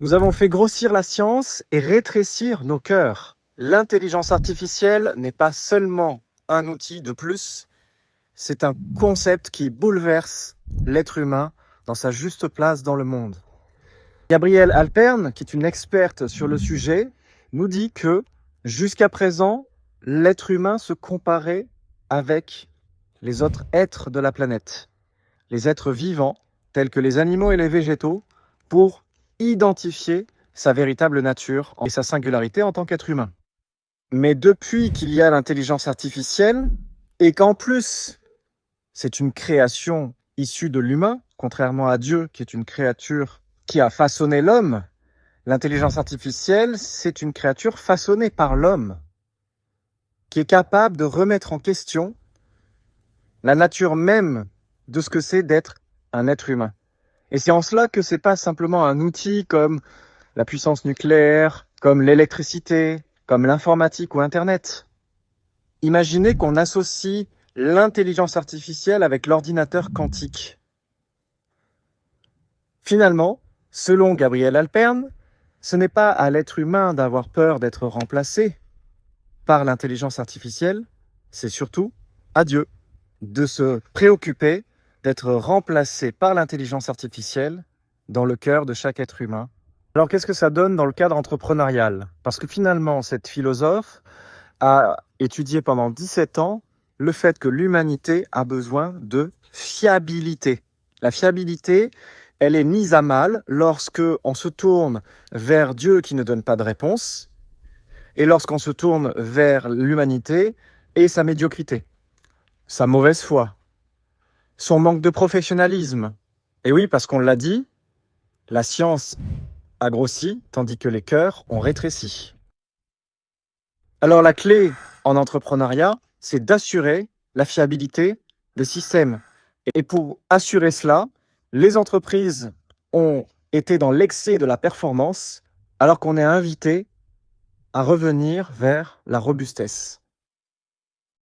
Nous avons fait grossir la science et rétrécir nos cœurs. L'intelligence artificielle n'est pas seulement un outil de plus, c'est un concept qui bouleverse l'être humain dans sa juste place dans le monde. Gabrielle Alpern, qui est une experte sur le sujet, nous dit que jusqu'à présent, l'être humain se comparait avec les autres êtres de la planète, les êtres vivants, tels que les animaux et les végétaux, pour identifier sa véritable nature et sa singularité en tant qu'être humain. Mais depuis qu'il y a l'intelligence artificielle, et qu'en plus, c'est une création issue de l'humain, contrairement à Dieu, qui est une créature qui a façonné l'homme, l'intelligence artificielle, c'est une créature façonnée par l'homme, qui est capable de remettre en question la nature même de ce que c'est d'être un être humain. Et c'est en cela que c'est pas simplement un outil comme la puissance nucléaire, comme l'électricité, comme l'informatique ou Internet. Imaginez qu'on associe l'intelligence artificielle avec l'ordinateur quantique. Finalement, selon Gabrielle Alpern, ce n'est pas à l'être humain d'avoir peur d'être remplacé par l'intelligence artificielle, c'est surtout à Dieu de se préoccuper d'être remplacé par l'intelligence artificielle dans le cœur de chaque être humain. Alors qu'est-ce que ça donne dans le cadre entrepreneurial? Parce que finalement, cette philosophe a étudié pendant 17 ans le fait que l'humanité a besoin de fiabilité. La fiabilité, elle est mise à mal lorsque on se tourne vers Dieu qui ne donne pas de réponse et lorsqu'on se tourne vers l'humanité et sa médiocrité, sa mauvaise foi, son manque de professionnalisme. Et oui, parce qu'on l'a dit, la science a grossi tandis que les cœurs ont rétréci. Alors la clé en entrepreneuriat, c'est d'assurer la fiabilité des systèmes. Et pour assurer cela, les entreprises ont été dans l'excès de la performance alors qu'on est invité à revenir vers la robustesse.